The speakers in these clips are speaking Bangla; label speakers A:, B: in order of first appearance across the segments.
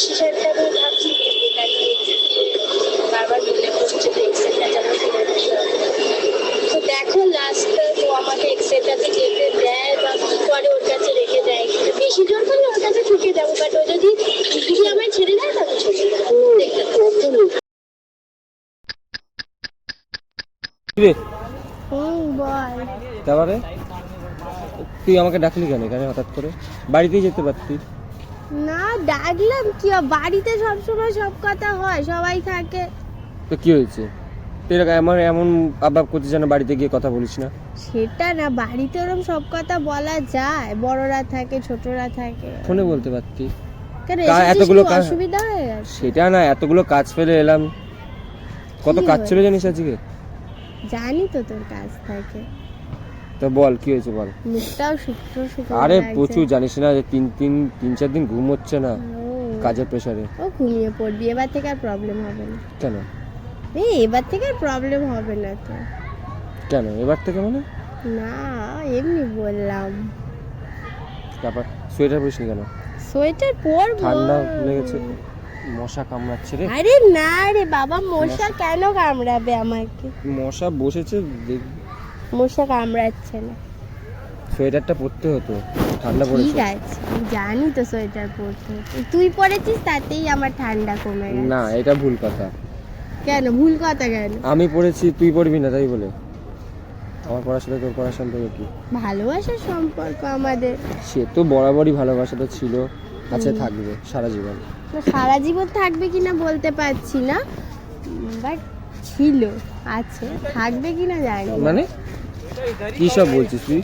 A: ডিসিশনটা আমি ভাবছি বারবার মনে পড়ছে তো এক্সেলটা যেন ফিরে দিতে হবে। তো দেখো লাস্টটা তো আমাকে এক্সেলটাতে যেতে দেয় বা কি করে ওর কাছে রেখে দেয়, কিন্তু বেশি জোর করলে ওর কাছে থেকে যাবো, বাট ও যদি আমায় ছেড়ে দেয় তখন চলে যাবো। দেখতে পাবো।
B: রে
A: বল।
B: তারপরে তুই আমাকে ডাকলি কেন এখানে হঠাৎ করে? বাড়িতেই যেতে পারতি।
A: না ডাকলাম কি, বাড়িতে সবসময় সব কথা হয়, সবাই থাকে।
B: তো কি হয়েছে? তুই আমার এমন আবাব করছিস যেন বাড়িতে গিয়ে কথা বলিস না।
A: সেটা না, বাড়িতে ওরকম সব কথা বলা যায়, বড়রা থাকে ছোটরা থাকে।
B: ফোনে বলতে পারতি।
A: কেন
B: এতগুলো কাজ
A: অসুবিধা হয়ে গেছে?
B: সেটা না, এতগুলো কাজ ফেলে এলাম। কত কাজ ছিল জানিস আজকে?
A: জানি তো তোর কাজ থাকে।
B: তো বল কি হয়েছে বল।
A: মুখটাও শুকনো শুকনো
B: আরে
A: লাগছে।
B: প্রচুর, জানিস না যে তিন চার দিন ঘুম হচ্ছে না কাজের প্রেসারে।
A: ও ঘুমিয়ে পড়বি, এবার থেকে আর প্রবলেম হবে না।
B: কেন?
A: এবার থেকে আর প্রবলেম হবে না তো।
B: কেন এবার থেকে মানে?
A: না এমনি বললাম।
B: তারপর সোয়েটার পরিস নি কেন?
A: সোয়েটার পরবো।
B: ঠান্ডা লেগেছে, মশা কামড়াচ্ছে রে।
A: আরে না রে বাবা, মশা কেন কামড়াবে আমাকে?
B: মশা বসেছে,
A: মশা কামড়াচ্ছে না।
B: সোয়েটারটা পরতে হতো, ঠান্ডা পড়েছে।
A: ঠিক আছে আমি জানি তো সোয়েটার পরতে হতো। তুই পরেছিস তাতেই আমার ঠান্ডা কমে গেছে।
B: না এটা ভুল কথা।
A: কেন ভুল কথা কেন?
B: আমি পড়েছি তুই পড়বি না তাই বলে? আমার পড়ার সাথে তোর পড়ার সম্পর্ক কি?
A: ভালোবাসার সম্পর্ক আমাদের।
B: সে তো বরাবরই ভালোবাসাটা ছিল, আছে, থাকবে সারা জীবন।
A: সারা জীবন থাকবে কিনা বলতে পারছি না, বাট ছিল, আছে, থাকবে কিনা জানি না।
B: মানে কি সব বলছিস তুই?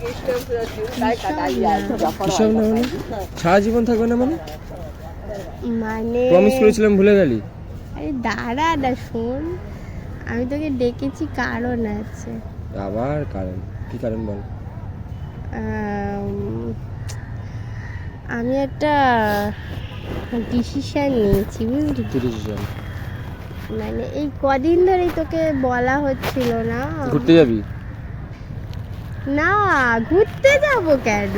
B: কিসব না মানে? সারা জীবন থাকবে না মানে?
A: মানে
B: প্রমিস করেছিলাম ভুলে গেলি?
A: আরে দাঁড়া না, শোন, আমি তোকে ডেকেছি কারণ আছে।
B: আবার কারণ? কি কারণ বল।
A: আমি একটা ডিসিশন নিয়েছি, বুঝলি?
B: কি ডিসিশন?
A: মানে এই কদিন ধরেই তোকে বলা হচ্ছিল না।
B: ঘুরতে যাবি?
A: না ঘুরতে যাব কেন?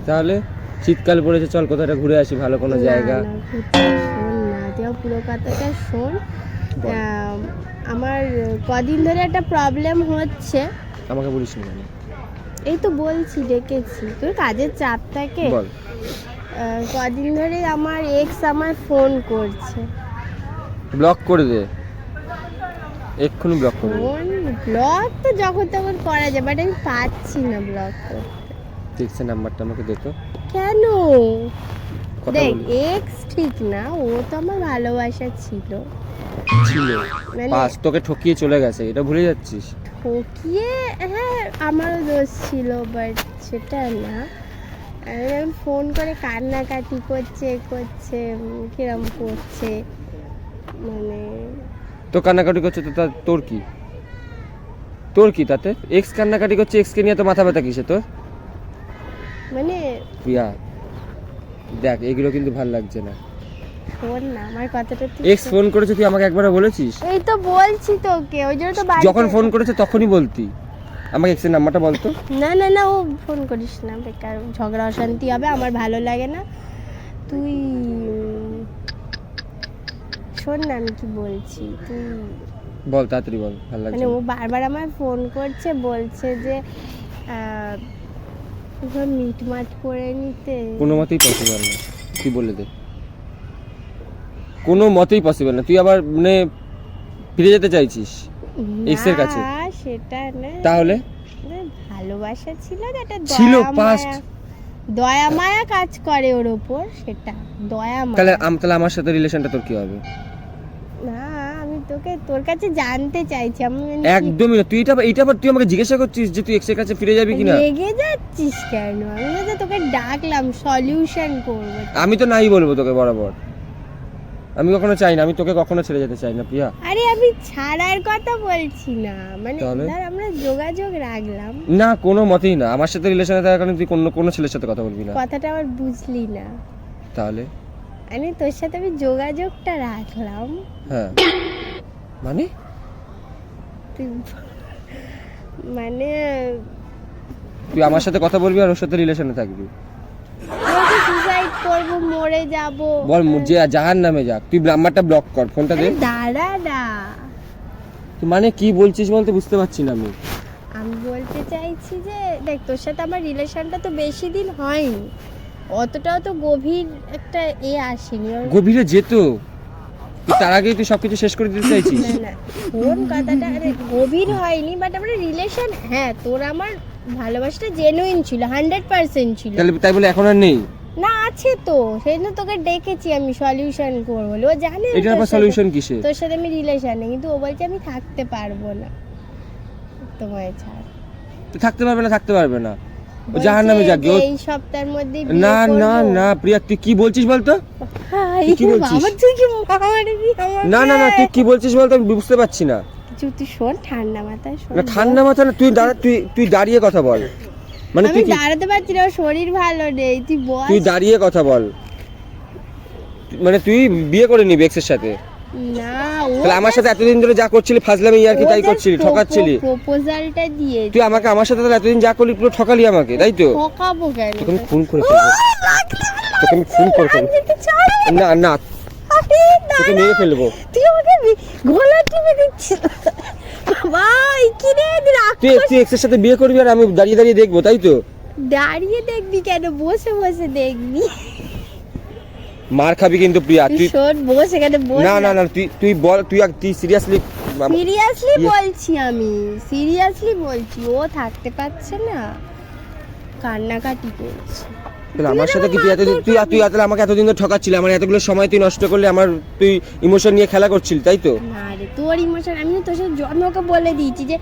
B: তাহলে শীতকাল পড়েছে, চল কোথাও একটা ঘুরে আসি, ভালো কোনো জায়গা।
A: না, ঘুরতে শোন না, তুই পুরো কথাটা শোন। আমার কদিন ধরে একটা প্রবলেম হচ্ছে।
B: আমাকে বলিস না কেন?
A: এই তো বলছি, ডেকেছি, তোর কাজের চাপ থাকে।
B: বল।
A: কদিন ধরে আমার এক্স আমার ফোন করছে।
B: ব্লক করে দে, এক্ষুনি ব্লক করে দে।
A: ফোন ব্লক তো যখন তখন করা যায়, বাট আমি পাচ্ছি না ব্লক করতে।
B: দেখছে নাম্বারটা আমাকে দে তো।
A: কেন?
B: কথা
A: দেখ
B: বলি।
A: এক্স ঠিক না, ও তো আমার ভালোবাসা ছিল।
B: ছিল
A: মানে
B: পাস, তোকে ঠকিয়ে চলে গেছে, এটা ভুলে যাচ্ছিস?
A: ঠকিয়ে, হ্যাঁ আমারও দোষ ছিল, বাট সেটা না। আমি ফোন করে কান্নাকাটি করছে কিরম করছে, মানে
B: তো কান্নাকাটি করছে তো তোর কি? তোর কি তাতে? এক্স কান্নাকাটি করছে, এক্সকে নিয়ে তো মাথা ব্যথা কিসে তোর?
A: মানে
B: প্রিয়া দেখ, এগুলো কিন্তু ভালো লাগছে না।
A: শোন না আমার কথাটা তুই
B: এক্স
A: শোন।
B: ফোন করেছে, তুই আমাকে একবারও বলেছিস?
A: এই তো বলছি তোকে, ওই জন্য তো
B: যখন ফোন করেছে তখনই বলতি। আমাকে এক্সের নাম্বারটা বলতো।
A: না না না, ও ফোন করিস না, বেকার ঝগড়া অশান্তি হবে, আমার ভালো লাগে না। তুই শোন না আমি কি বলছি, তুই
B: বল তাড়াতাড়ি বল, ভালো লাগছে
A: মানে
B: না।
A: ও বারবার আমার ফোন করছে, বলছে যে মিটমাট করে নিতে।
B: কোনো মতেই পসিবল না, তুই বলে দে। কোনো মতেই পসিবল না। তুই আবার মানে ফিরে যেতে চাইছিস এক্স এর কাছে?
A: না সেটা না,
B: তাহলে
A: ভালোবাসা ছিল, এটা
B: ছিল পাস্ট।
A: দয়া মায়া কাজ করে ওর ওপর, সেটা দয়া মায়া।
B: তাহলে আমার সাথে রিলেশনটা তোর কি হবে?
A: না আমি তোর কাছে জানতে চাইছি, আমি
B: একদমই না। তুই এটা আবার তুই আমাকে জিজ্ঞাসা করছিস যে তুই এক্স এর কাছে ফিরে যাবি কিনা?
A: রেগে যাচ্ছিস কেন? আমি তো তোকে ডাকলাম সলিউশন করব।
B: আমি তো নাই বলবো তোকে বরাবর। আমি কখনো চাই না, আমি তোকে কখনো ছেড়ে যেতে চাই না প্রিয়া।
A: আরে আমি ছাড়ার কথা বলছি না, মানে
B: তাহলে?
A: ধর আমরা যোগাযোগ রাখলাম।
B: না কোনো মতেই না। আমার সাথে রিলেশনে থাকার কারণে তুই কোনো ছেলের সাথে কথা বলবি না।
A: কথাটা আবার বুঝলি না।
B: তাহলে
A: মানে তোর সাথে আমি যোগাযোগটা রাখলাম।
B: হ্যাঁ মানে
A: মানে
B: তুই আমার সাথে কথা বলবি আর ওর সাথে রিলেশনে থাকবি?
A: সুসাইড করব, মরে যাব।
B: বল যে জাহান্নামে যাক, তুই নাম্বারটা ব্লক কর, ফোনটা দে।
A: দাঁড়া না,
B: তুই মানে কি বলছিস বলতে বুঝতে পারছি না আমি।
A: আমি বলতে চাইছি যে দেখ, তোর সাথে আমার রিলেশনটা তো বেশি দিন হয়নি, অতটাও তো গভীর একটা আসেনি।
B: গভীরে যেত, তুই তার আগেই তুই সবকিছু শেষ করে দিতে চাইছিস।
A: না না, কোন কথাটা, আরে গভীর হয়নি, বাট আমার রিলেশন, হ্যাঁ তোর আমার ভালোবাসাটা জেনুইন ছিল, 100% ছিল।
B: তাহলে তাই বলে এখন আর নেই?
A: না আছে তো, সেই জন্য তোকে ডেকেছি আমি সলিউশন করবো। ও জানে
B: এটার আবার সলিউশন কিসে?
A: তোর সাথে আমি রিলেশনে, কিন্তু ও বলছে আমি থাকতে পারবো না তোমায় ছাড়।
B: তুই থাকতে পারবে না, থাকতে পারবে না, ও জাহান্নামে যাক।
A: এই সপ্তাহের মধ্যে
B: না না না প্রিয়া, তুই কি বলছিস বলতো? তুই কি বলছিস? না না না, তুই কি বলছিস বলতো, আমি বুঝতে পারছি না।
A: তুই শোন, ঠান্ডা মাথায় শোন।
B: না ঠান্ডা মাথা না, তুই দাঁড়িয়ে কথা বল। মানে
A: আমি দাঁড়াতে পারছি না, শরীর ভালো নেই, তুই বল।
B: তুই দাঁড়িয়ে কথা বল, মানে তুই বিয়ে করে নিবি এক্সের সাথে?
A: না,
B: তাহলে আমার সাথে এতদিন ধরে যা করছিলি ফাজলামি আর কি তাই করছিলি, ঠকাচ্ছিলি।
A: প্রপোজালটা দিয়ে
B: তুই আমাকে, আমার সাথে তাহলে এতদিন যা করলি পুরো ঠকালি আমাকে, তাই তো?
A: ঠকাবো কেন?
B: তোকে আমি খুন করে ফেলবো, তোকে আমি খুন করে ফেলবো। না না, তোকে মেরে ফেলবো।
A: তুই আমাকে গলা টিপে দিচ্ছিস ভাই, কি রে
B: তুই এক্সের সাথে বিয়ে করবি আর আমি দাঁড়িয়ে দাঁড়িয়ে দেখবো, তাই তো?
A: দাঁড়িয়ে দেখবি কেন, বসে বসে দেখবি।
B: মার খাবি কিন্তু প্রিয়া, তুই
A: শোন, বসে কেন বস।
B: না না না, তুই বল, তুই সিরিয়াসলি
A: বলছি, আমি সিরিয়াসলি বলছি, ও থাকতে পারছে না, কান্নাকাটি করছে।
B: তাহলে আমার সাথে কি তুই তাহলে আমাকে এতদিন ধরে ঠকাচ্ছিলি, আমার এতগুলো সময় তুই নষ্ট করলে, আমার তুই ইমোশন নিয়ে খেলা করছিলি, তাই তো?
A: না রে, তোর ইমোশন, আমি তোর সাথে জন্মকে বলে দিয়েছি যে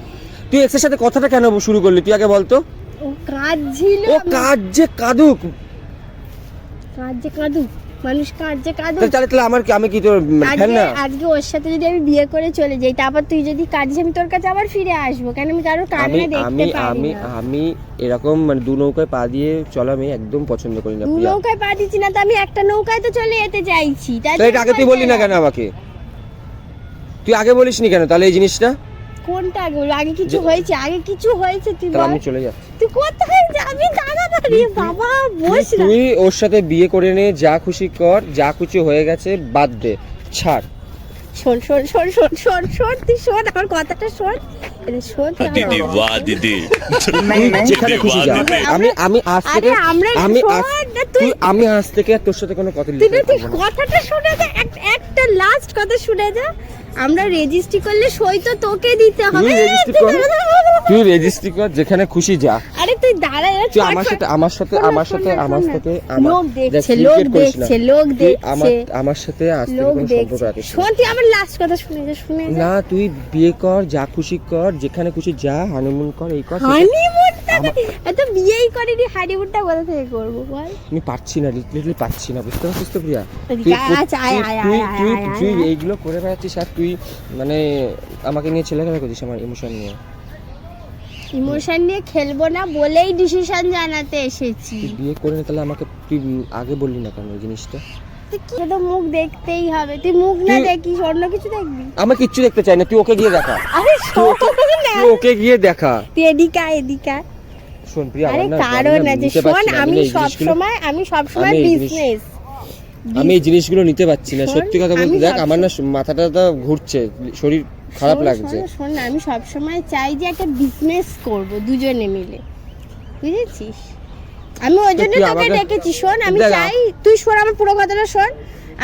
B: তুই এক্সের সাথে কথাটা কেন শুরু করলি, তুই আগে বলতো।
A: ও কাঁদছিল।
B: ও কাঁদছে কাঁদুক,
A: মানুষ কাঁদছে কাঁদুক।
B: তাহলে আমি কি তোর ফ্যান না?
A: আজকে ওর সাথে যদি আমি বিয়ে করে চলে যাই, তারপর তুই যদি কাঁদিস, আমি তোর কাছে আবার ফিরে আসবো কেন? আমি কারোর কান্না দেখতে পারি না।
B: আমি এরকম মানে দু নৌকায় পা দিয়ে চলা আমি একদম পছন্দ করি না।
A: দু নৌকায় পা দিচ্ছি না তো, আমি একটা নৌকায় তো চলে যেতে চাইছি।
B: তাই আগে তুই বললি না কেন আমাকে? তুই আগে বলিসনি কেন তাহলে এই জিনিসটা?
A: কোনটা আগে বলবো? আগে কিছু হয়েছে, তুই বল।
B: আমি চলে যাচ্ছি।
A: তুই কোথায় যাবি? তাড়াতাড়ি বাবা, বস না।
B: তুই ওর সাথে বিয়ে করে নে, যা খুশি কর, যা কিছু হয়ে গেছে বাদ দে, ছাড়।
A: শোন, তুই শোন আমার কথাটা, শোন শোন।
C: দিদি বাহ দিদি,
B: যেখানে খুশি যা। আমি আজ থেকে আমি আজ থেকে তোর সাথে কোনো কথা বলবো না।
A: তুই কথাটা শুনে যা, একটা লাস্ট কথা শুনে যা। আমরা রেজিস্ট্রি করলে সই তো তোকে দিতে হবে।
B: তুই রেজিস্ট্রি কর, যেখানে খুশি যা।
A: আরে তুই দাঁড়া,
B: তুই আমার সাথে
A: লোক দেখছে
B: আমার সাথে আজ থেকে কোনো সম্পর্ক রাখিস না।
A: শোন, তুই আমার লাস্ট কথা শুনে যা।
B: না, তুই বিয়ে কর, যা খুশি কর, যেখানে খুশি যা, হানিমুন কর, এই কর।
A: হানিমুনটা এত বিয়েই করিনি, হানিমুনটা কোথা থেকে করবো বল?
B: আমি পারছি না, লিটারালি পারছি না, বুঝতে পারছিস তো প্রিয়া? তুই এইগুলো করে বেড়াচ্ছিস আর তুই মানে আমাকে নিয়ে ছেলেখেলা করছিস, আমার ইমোশন নিয়ে।
A: ইমোশন নিয়ে খেলবো না বলেই ডিসিশন জানাতে এসেছি।
B: বিয়ে করে নে, তাহলে আমাকে তুই আগে বললি না কেন এই জিনিসটা?
A: তুই তো মুখ দেখতেই হবে, তুই মুখ না দেখিস অন্য কিছু দেখবি?
B: আমার কিচ্ছু দেখতে চাই না, তুই ওকে গিয়ে দেখা।
A: আরে শোন না,
B: তুই ওকে গিয়ে দেখা।
A: তুই এদিকে
B: শোন প্রিয়া,
A: আরে কারণ আছে, শোন আমি সবসময় বিজনেস,
B: আমি এই জিনিসগুলো নিতে পারছি না, সত্যি কথা বলতে। দেখ আমার না মাথাটা তো ঘুরছে, শরীর খারাপ লাগছে।
A: শোন না, আমি সবসময় চাই যে একটা বিজনেস করব দুজনে মিলে, বুঝেছিস? আমি ওই জন্য তোকে ডেকেছি। শোন, আমি চাই, তুই শোন আমার পুরো কথাটা শোন।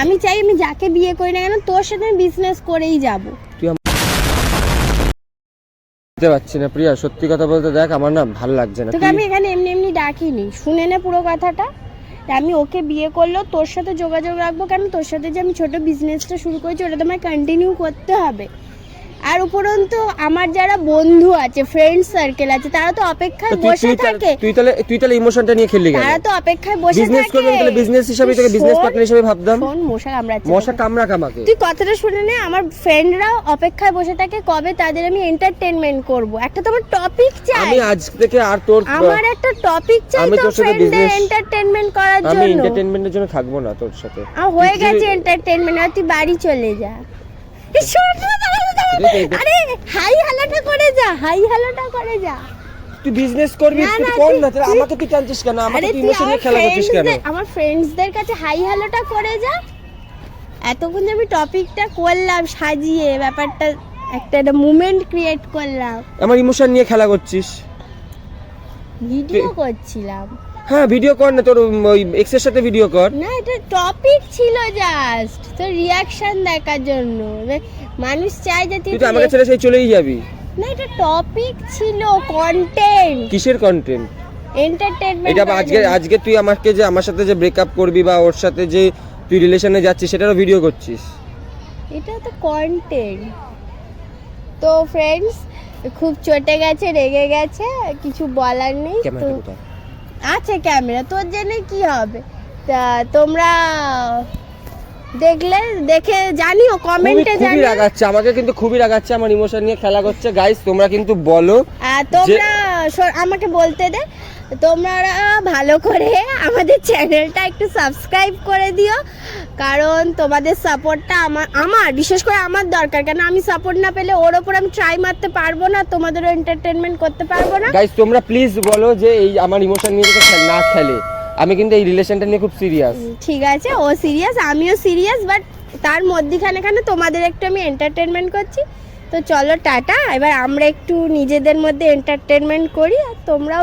A: আমি চাই আমি যাকে বিয়ে করি না কেন, তোর সাথে আমি বিজনেস করেই যাব।
B: নিতে পারছি না প্রিয়া, সত্যি কথা বলতে। দেখ আমার না ভালো লাগছে না।
A: তোকে আমি এখানে এমনি ডাকিনি, শুনে নে পুরো কথাটা। আমি ওকে বিয়ে করলেও তোর সাথে যোগাযোগ রাখবো, কারণ তোর সাথে যে আমি ছোট বিজনেসটা শুরু করেছি ওটা তো আমায় কন্টিনিউ করতে হবে। আর উপরন্তু আমার যারা বন্ধু আছে, ফ্রেন্ড সার্কেল আছে, তারা তো অপেক্ষায় বসে থাকে।
B: তুই তাহলে ইমোশনটা নিয়ে খেললি কেন?
A: তারা তো অপেক্ষায় বসে থাকে।
B: বিজনেস করবে, তাহলে বিজনেস হিসাবে তোকে বিজনেস পার্টনার হিসেবে ভাবতাম।
A: শোন, মশা
B: কামড়া আমাকে।
A: তুই কথাটা শুনে নে। আমার ফ্রেন্ডরাও অপেক্ষায় বসে থাকে কবে তাদের আমি এন্টারটেইনমেন্ট করব। একটা তো আমার টপিক চাই।
B: আমি আজ থেকে আর তোর
A: আমার একটা টপিক চাই তো ফ্রেন্ডদের এন্টারটেইনমেন্ট করার জন্য।
B: আমি এন্টারটেইনমেন্টের জন্য থাকবো না তোর সাথে।
A: হয়ে গেছে এন্টারটেইনমেন্ট, আর তুই বাড়ি চলে যা। আরে হাই হালাটা করে যা।
B: তুই বিজনেস করবি, তুই কর না, তাহলে আমাকে তুই টানছিস কেন? আমাকে তুই ইমোশন নিয়ে খেলা করছিস কেন?
A: আমার ফ্রেন্ডসদের কাছে হাই হ্যালোটা করে যা। এতক্ষণ যে আমি টপিকটা করলাম সাজিয়ে, ব্যাপারটা একটা মুভমেন্ট ক্রিয়েট করলাম,
B: আমার ইমোশন নিয়ে খেলা করছিস।
A: ভিডিও করছিলাম।
B: হ্যাঁ ভিডিও কর না, তোর ওই এক্স এর সাথে ভিডিও কর
A: না, এটা টপিক ছিল জাস্ট তোর রিয়াকশন দেখার জন্য। মানুষ চায় যে
B: তুই তো আমাকে ছেড়ে সেই চলেই যাবি।
A: না, এটা টপিক ছিল, কন্টেন্ট।
B: কিসের কন্টেন্ট?
A: এন্টারটেইনমেন্ট।
B: এটা আজকে তুই আমাকে যে আমার সাথে যে ব্রেকআপ করবি বা ওর সাথে যে তুই রিলেশনে যাচ্ছিস সেটারও ভিডিও করছিস।
A: এটা তো কন্টেন্ট। তো ফ্রেন্ডস, খুব চটে গেছে, রেগে গেছে, কিছু বলার নেই তো। আচ্ছা, ক্যামেরা তোর জেনে কি হবে, তা তোমরা দেখে জানিও, কমেন্টে জানিও।
B: খুবই রাগাচ্ছে আমাকে, কিন্তু খুবই রাগাচ্ছে, আমার ইমোশন নিয়ে খেলা করছে। গাইস তোমরা কিন্তু বলো,
A: তোমরা আমাকে বলতে দে, তোমরা ভালো করে আমাদের চ্যানেলটা একটু সাবস্ক্রাইব করে দিও, কারণ তোমাদের সাপোর্টটা আমার বিশেষ করে আমার দরকার। কেন আমি সাপোর্ট না পেলে ওর ওপর আমি ট্রাই মারতে পারবো না, তোমাদেরও এন্টারটেইনমেন্ট করতে পারবো না।
B: গাইস তোমরা প্লিজ বলো যে এই আমার ইমোশন নিয়ে না খেলে, আমি কিন্তু এই রিলেশনটা নিয়ে খুব সিরিয়াস।
A: ঠিক আছে, ও সিরিয়াস, আমিও সিরিয়াস, বাট তার মধ্যখানে তোমাদের একটু আমি এন্টারটেইনমেন্ট করছি। তো চলো টাটা, এবার আমরা একটু নিজেদের মধ্যে এন্টারটেইনমেন্ট করি, আর তোমরাও